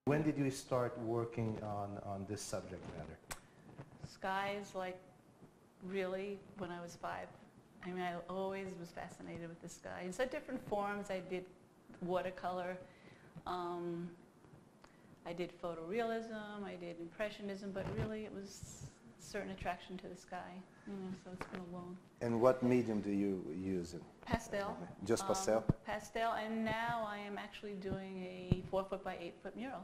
When did you start working on this subject matter? Skies, like, really, when I was 5. I mean, I always was fascinated with the sky. In so different forms. I did watercolor. I did photorealism. I did impressionism. But really, it was a certain attraction to the sky. So it's been a long. And what medium do you use? Pastel. Just pastel? Pastel. And now I am actually doing a 4-foot by 8-foot mural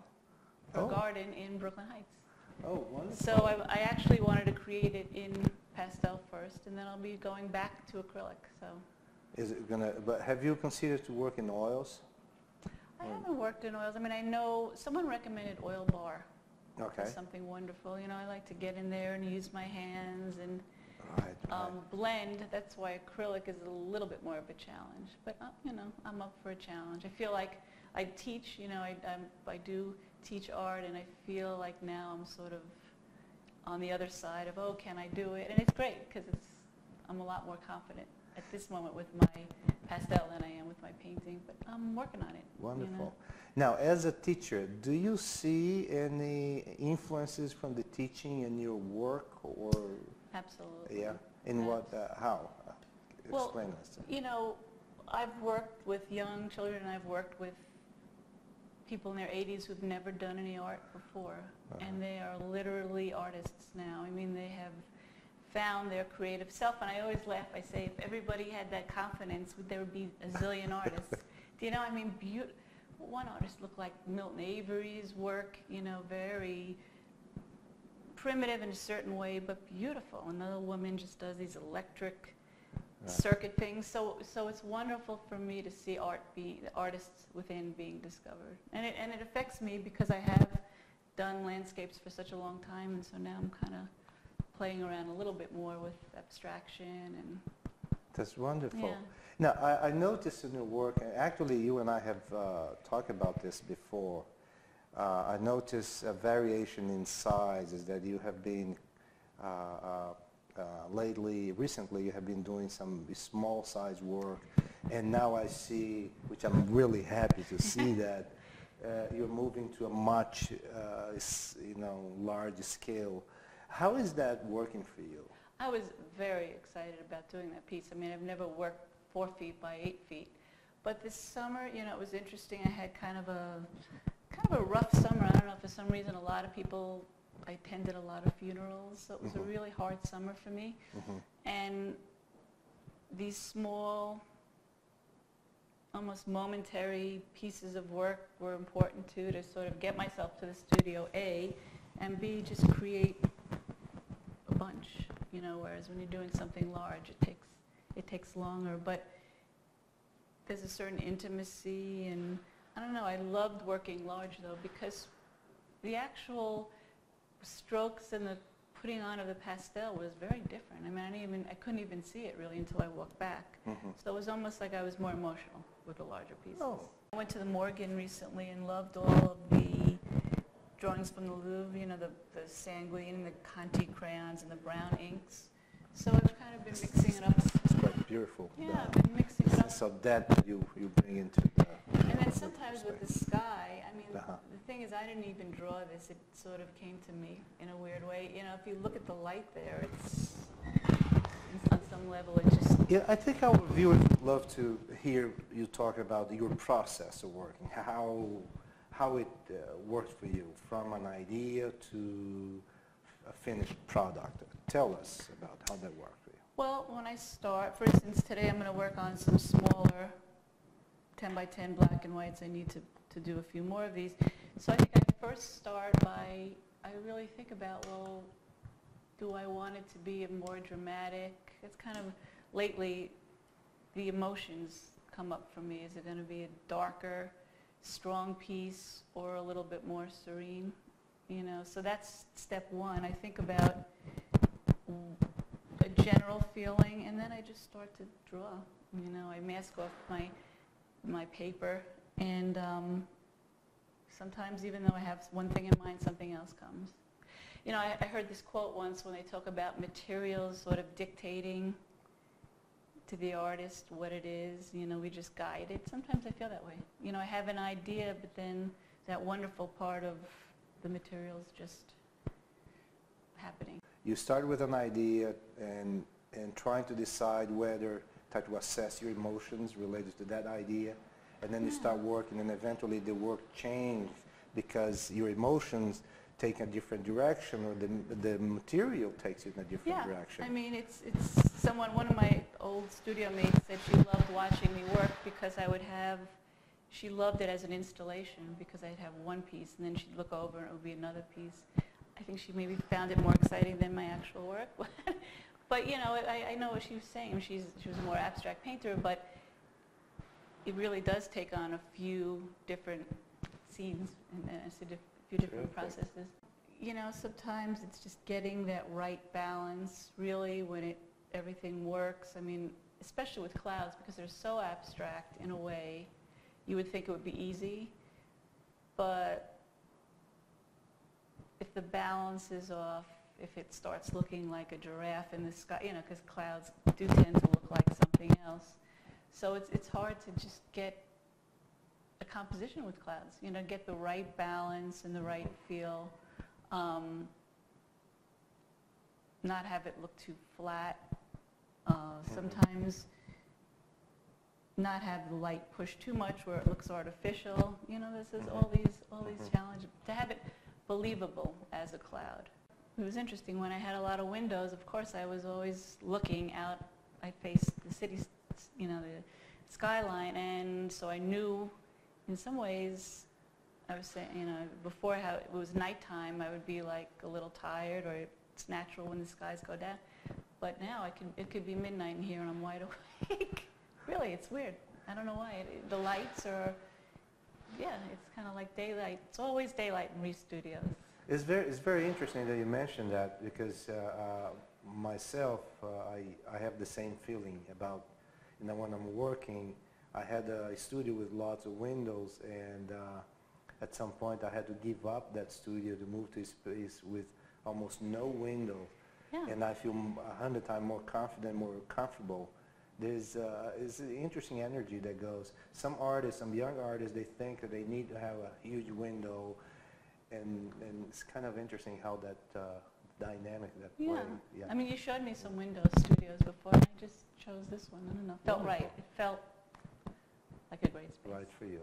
for a garden in Brooklyn Heights. Oh, wonderful. So I actually wanted to create it in pastel first, and then I'll be going back to acrylic. So. Is it gonna? But have you considered to work in oils? I haven't worked in oils. I mean, I know someone recommended oil bar. Okay. As something wonderful. You know, I like to get in there and use my hands and Right. blend. That's why acrylic is a little bit more of a challenge. But you know, I'm up for a challenge. I feel like I teach. You know, I do teach art, and I feel like now I'm sort of on the other side of, oh, can I do it? And it's great because I'm a lot more confident at this moment with my pastel than I am with my painting, but I'm working on it. Wonderful. You know? Now, as a teacher, do you see any influences from the teaching in your work, or? Absolutely. Yeah. In what? How? Explain Well, us. you know, I've worked with young children, and I've worked with people in their 80s who've never done any art before, and they are literally artists now. I mean, they have found their creative self, and I always laugh. I say, if everybody had that confidence, there would be a zillion artists. Do you know? I mean, one artist looked like Milton Avery's work. You know, very primitive in a certain way, but beautiful. Another woman just does these electric circuit things. So it's wonderful for me to see the artists within being discovered. And it affects me because I have done landscapes for such a long time, and so now I'm kind of playing around a little bit more with abstraction. And that's wonderful. Yeah. Now, I noticed in your work, and actually you and I have talked about this before, I noticed a variation in sizes that you have been recently you have been doing some small size work, and now I see, which I'm really happy to see that you're moving to a much large scale. How is that working for you? I was very excited about doing that piece. I mean, I've never worked 4 feet by 8 feet, but this summer, you know, it was interesting. I had kind of a rough summer. I don't know, for some reason a lot of people, I attended a lot of funerals, so it was a really hard summer for me. And these small, almost momentary pieces of work were important too, to sort of get myself to the studio, A, and B, just create a bunch, you know, whereas when you're doing something large, it takes longer. But there's a certain intimacy, and I don't know, I loved working large though, because the actual strokes and the putting on of the pastel was very different. I mean, I couldn't even see it really until I walked back. So it was almost like I was more emotional with the larger pieces. I went to the Morgan recently and loved all of the drawings from the Louvre, you know, the sanguine and the Conti crayons and the brown inks. So I've kind of been mixing it up. It's quite beautiful. Yeah, I've been mixing it up. So that you bring into the... And then sometimes with the sky, I mean, the thing is, I didn't even draw this. It sort of came to me in a weird way. You know, if you look at the light there, it's on some level, it just... Yeah, I think our viewers would love to hear you talk about your process of working, how it works for you, from an idea to a finished product. Tell us about how that works for you. Well, when I start, for instance, today I'm going to work on some smaller 10 by 10 black and whites. I need to do a few more of these. So I think I first start by, I really think about, well, do I want it to be a more dramatic? It's kind of, lately, the emotions come up for me. Is it going to be a darker, strong piece, or a little bit more serene? You know, so that's step one. I think about a general feeling, and then I just start to draw. You know, I mask off my paper, and sometimes, even though I have one thing in mind, something else comes. You know, I heard this quote once when they talk about materials sort of dictating to the artist what it is. You know, we just guide it. Sometimes I feel that way. You know, I have an idea, but then that wonderful part of the materials just happening. You start with an idea and trying to decide whether, try to assess your emotions related to that idea, and then you start working, and eventually the work changes because your emotions take a different direction, or the material takes you in a different direction. I mean, it's one of my old studio mates said she loved watching me work because she loved it as an installation because I'd have one piece and then she'd look over and it would be another piece. I think she maybe found it more exciting than my actual work. But you know, I know what she was saying. She was a more abstract painter, but it really does take on a few different scenes and a few different processes. You know, sometimes it's just getting that right balance, really, when everything works. I mean, especially with clouds, because they're so abstract in a way, you would think it would be easy, but if the balance is off, if it starts looking like a giraffe in the sky, you know, because clouds do tend to look like something else. So it's hard to just get a composition with clouds, you know, get the right balance and the right feel, not have it look too flat. Sometimes not have the light push too much where it looks artificial. You know, this is all these challenges. To have it believable as a cloud. It was interesting when I had a lot of windows. Of course, I was always looking out. I faced the city, you know, the skyline, and so I knew, in some ways, I was saying, you know, before how it was nighttime, I would be like a little tired, or it's natural when the skies go down. But now it could be midnight in here and I'm wide awake. Really, it's weird. I don't know why. The lights are, yeah, it's kind of like daylight. It's always daylight in Reis Studios. It's very interesting that you mentioned that, because myself, I have the same feeling about, you know, when I'm working, I had a studio with lots of windows, and at some point I had to give up that studio to move to a space with almost no window. Yeah. And I feel 100 times more confident, more comfortable. There's an interesting energy that goes. Some artists, some young artists, they think that they need to have a huge window, and it's kind of interesting how that dynamic that play. Yeah. I mean, you showed me some window studios before, and I just chose this one. I don't know. Felt right. It felt like a great space. Right for you.